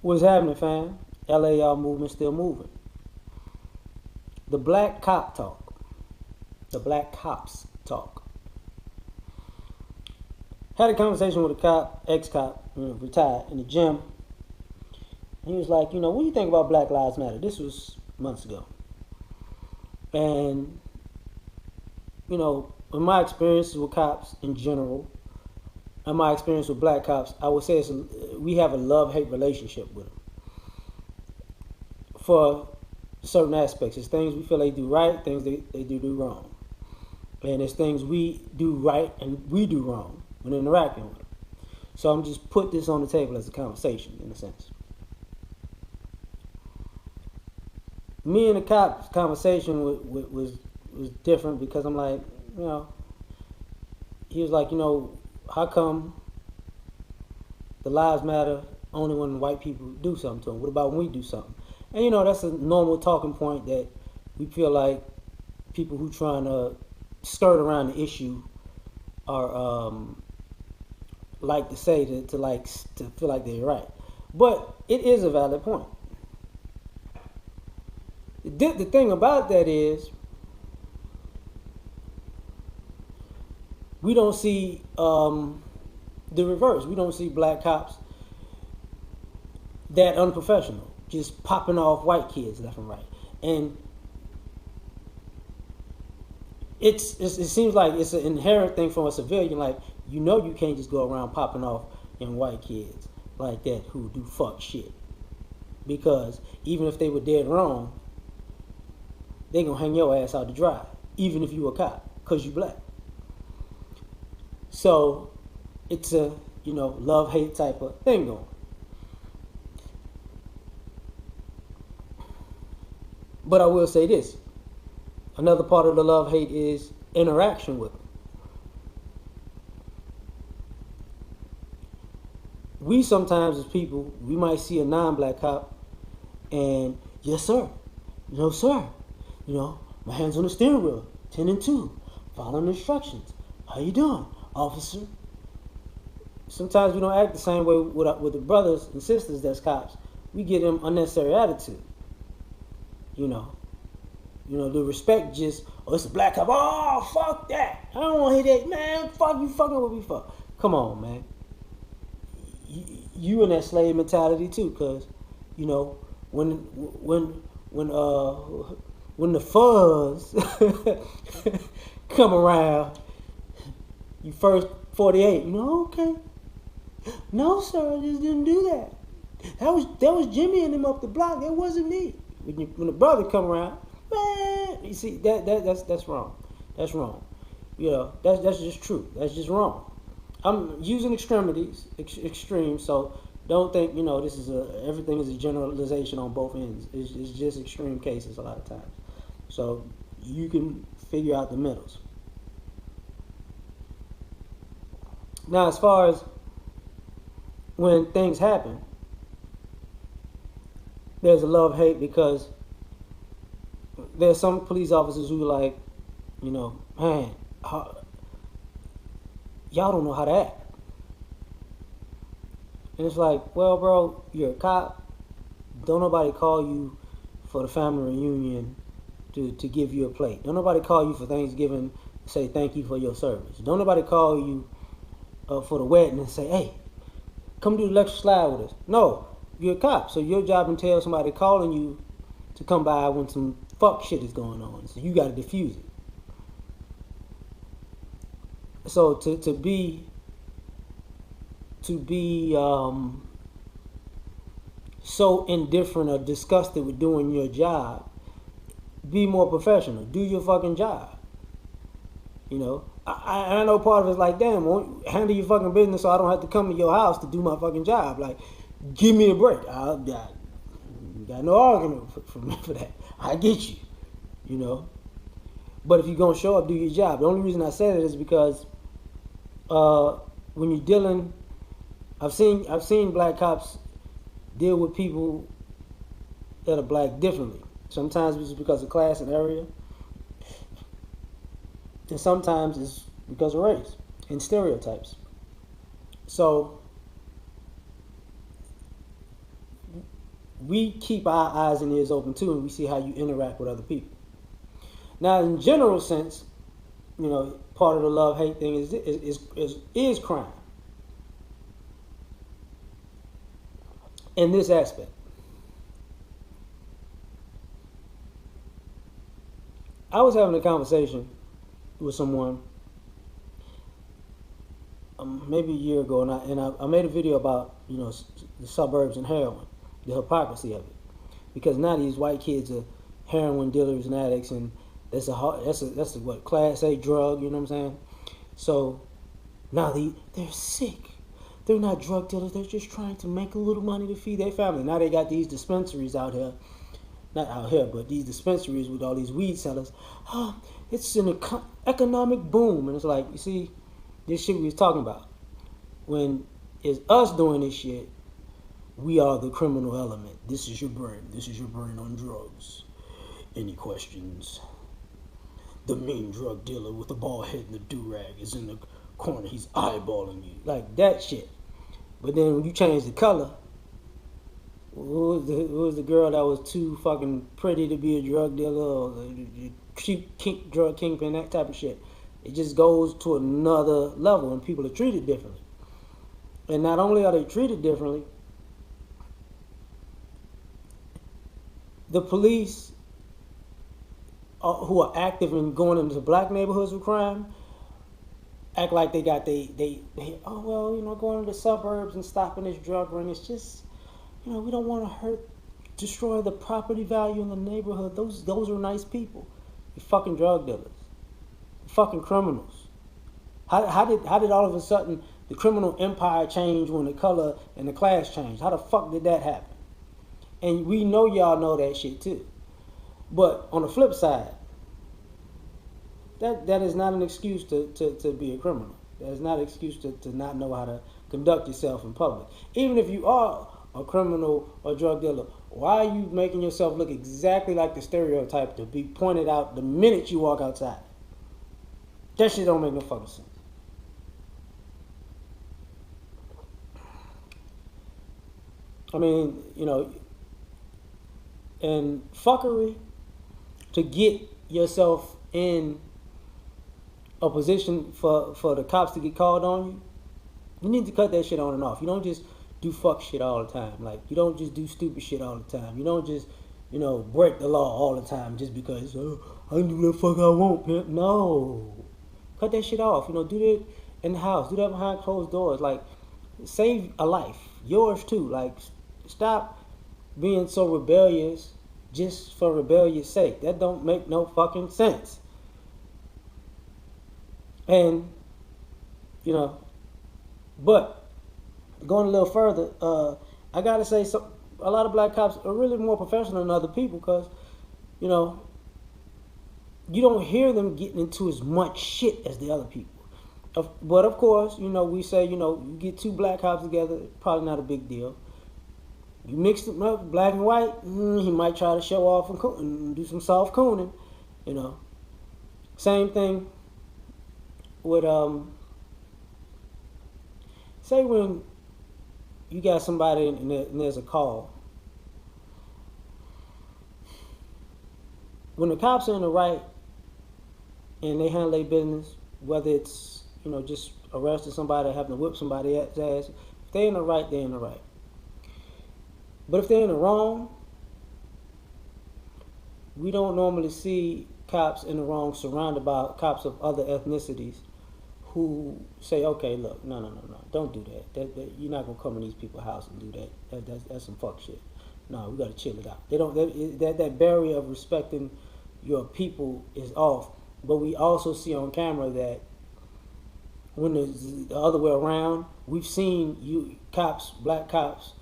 What's happening, fam? L.A.R. movement still moving. The black cop talk. The black cops talk. Had a conversation with a cop, ex-cop, retired, in the gym. He was like, what do you think about Black Lives Matter? This was months ago. And, in my experiences with cops in general, and my experience with black cops, I would say we have a love-hate relationship with them. For certain aspects. It's things we feel they do right, things they do wrong. And it's things we do right and we do wrong when interacting with them. So I'm just put this on the table as a conversation, in a sense. Me and the cop's conversation was different because I'm like, he was like, how come the lives matter only when white people do something to them? What about when we do something? And that's a normal talking point that we feel like people who trying to skirt around the issue are like to say to feel like they're right. But it is a valid point. The thing about that is we don't see the reverse. We don't see black cops that unprofessional, just popping off white kids left and right. And it seems like it's an inherent thing from a civilian. Like, you can't just go around popping off in white kids like that who do fuck shit. Because even if they were dead wrong, they gonna hang your ass out to dry, even if you a cop, because you black. So it's a, love-hate type of thing going. But I will say this. Another part of the love-hate is interaction with them. We sometimes as people, we might see a non-black cop and, yes sir, no sir, my hands on the steering wheel, 10 and 2, following instructions. How you doing, officer? Sometimes we don't act the same way with the brothers and sisters that's cops. We give them unnecessary attitude. The respect just, it's a black cop. Oh, fuck that. I don't want to hear that. Man, fuck you fucking with me for. Come on, man. You in that slave mentality too, because, when the fuzz come around, you first 48, okay. No, sir, I just didn't do that. That was Jimmy and him up the block. That wasn't me. When the brother come around, man, you see that's wrong. That's wrong. That's just true. That's just wrong. I'm using extremities, extremes. So don't think this is everything is a generalization on both ends. It's just extreme cases a lot of times. So you can figure out the middles. Now, as far as when things happen, there's a love-hate because there's some police officers who are like, man, y'all don't know how to act. And it's like, well, bro, you're a cop. Don't nobody call you for the family reunion to give you a plate. Don't nobody call you for Thanksgiving to say thank you for your service. Don't nobody call you for the wedding and say, hey, come do the electric slide with us. No, you're a cop. So your job entails somebody calling you to come by when some fuck shit is going on. So you got to diffuse it. So to be so indifferent or disgusted with doing your job, be more professional. Do your fucking job. I know part of it's like, damn, won't handle your fucking business so I don't have to come to your house to do my fucking job. Like, give me a break. I got no argument for that. I get you, But if you're gonna show up, do your job. The only reason I say that is because when you're dealing, I've seen black cops deal with people that are black differently. Sometimes it's because of class and area, and sometimes it's because of race and stereotypes. So we keep our eyes and ears open too, and we see how you interact with other people. Now, in general sense, part of the love hate thing is crime in this aspect. I was having a conversation with someone maybe a year ago, and I made a video about the suburbs and heroin, the hypocrisy of it, because now these white kids are heroin dealers and addicts, and that's a what, class A drug, you know what I'm saying? So now they're sick. They're not drug dealers. They're just trying to make a little money to feed their family. Now they got these dispensaries out here, not out here, but these dispensaries with all these weed sellers. Oh, it's an economic boom, and it's like, you see, this shit we was talking about. When it's us doing this shit, we are the criminal element. This is your brain. This is your brain on drugs. Any questions? The mean drug dealer with the bald head and the do-rag is in the corner. He's eyeballing you. Like that shit. But then when you change the color, who was the girl that was too fucking pretty to be a drug dealer or cheap drug kingpin, that type of shit? It just goes to another level, and people are treated differently. And not only are they treated differently, the police who are active in going into black neighborhoods with crime act like they got going to the suburbs and stopping this drug ring. It's just, we don't want to destroy the property value in the neighborhood. Those are nice people. You're fucking drug dealers. You're fucking criminals. How did all of a sudden the criminal empire change when the color and the class changed? How the fuck did that happen? And we know y'all know that shit too. But on the flip side, that is not an excuse to be a criminal. That is not an excuse to not know how to conduct yourself in public. Even if you are a criminal or drug dealer, why are you making yourself look exactly like the stereotype to be pointed out the minute you walk outside? That shit don't make no fucking sense. I mean, and fuckery to get yourself in a position for the cops to get called on you, you need to cut that shit on and off. You don't just do fuck shit all the time. Like, you don't just do stupid shit all the time. You don't just, break the law all the time just because, I can do the fuck I want, pimp. No. Cut that shit off. Do that in the house. Do that behind closed doors. Like, save a life. Yours too. Like, stop being so rebellious just for rebellious sake. That don't make no fucking sense. And, but going a little further, I gotta say, a lot of black cops are really more professional than other people because, you don't hear them getting into as much shit as the other people. But of course, we say, you get two black cops together, probably not a big deal. You mix them up, black and white, he might try to show off and do some soft cooning, Same thing with, say when you got somebody and there's a call. When the cops are in the right and they handle their business, whether it's, just arresting somebody or having to whip somebody's ass, if they're in the right, they're in the right. But if they're in the wrong, we don't normally see cops in the wrong surrounded by cops of other ethnicities who say, okay, look, no, don't do that. You're not going to come in these people's house and do that. That's some fuck shit. No, we got to chill it out. That barrier of respecting your people is off. But we also see on camera that when it's the other way around, we've seen black cops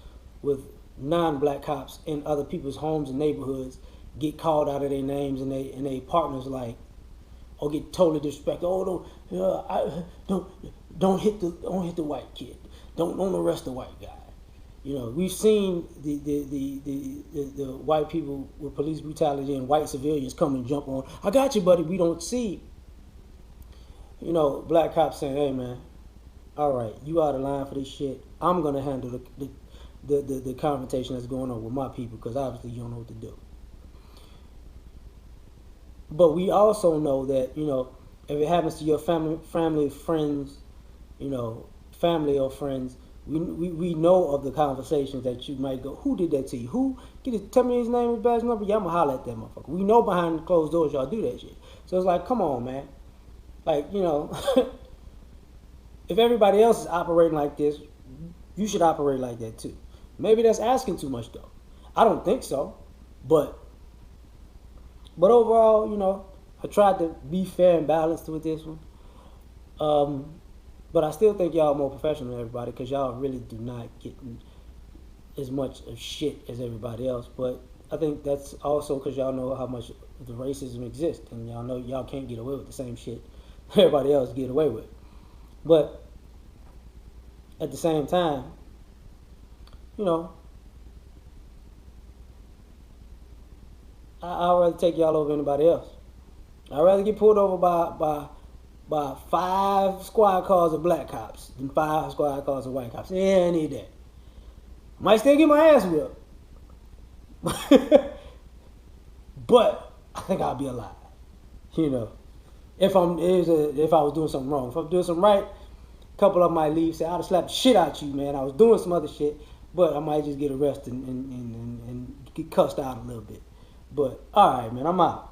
with non-black cops in other people's homes and neighborhoods get called out of their names and they partners like, or get totally disrespected. Oh, don't hit the white kid. Don't arrest the white guy. We've seen the white people with police brutality and white civilians come and jump on. I got you, buddy. We don't see, black cops saying, hey man, all right, you out of line for this shit. I'm gonna handle the confrontation that's going on with my people, because obviously you don't know what to do. But we also know that, you know, if it happens to your family, friends, you know, family or friends, we know of the conversations that you might go, who did that to you? Who? Tell me his name, his badge number. Yeah, I'm going to holler at that motherfucker. We know behind closed doors y'all do that shit. So it's like, come on, man. Like, you know, if everybody else is operating like this, you should operate like that too. Maybe that's asking too much, though. I don't think so. But overall, you know, I tried to be fair and balanced with this one. But I still think y'all more professional than everybody, because y'all really do not get as much of shit as everybody else. But I think that's also because y'all know how much the racism exists, and y'all know y'all can't get away with the same shit everybody else get away with. But at the same time, you know, I'd rather take y'all over anybody else. I'd rather get pulled over by 5 squad cars of black cops than 5 squad cars of white cops. Yeah, I need that. Might still get my ass whipped. But I think I'll be alive. You know. If I was doing something wrong. If I'm doing something right, a couple of them might leave, say, I'd have slapped the shit out you, man. I was doing some other shit, but I might just get arrested and get cussed out a little bit. But, alright, man, I'm out.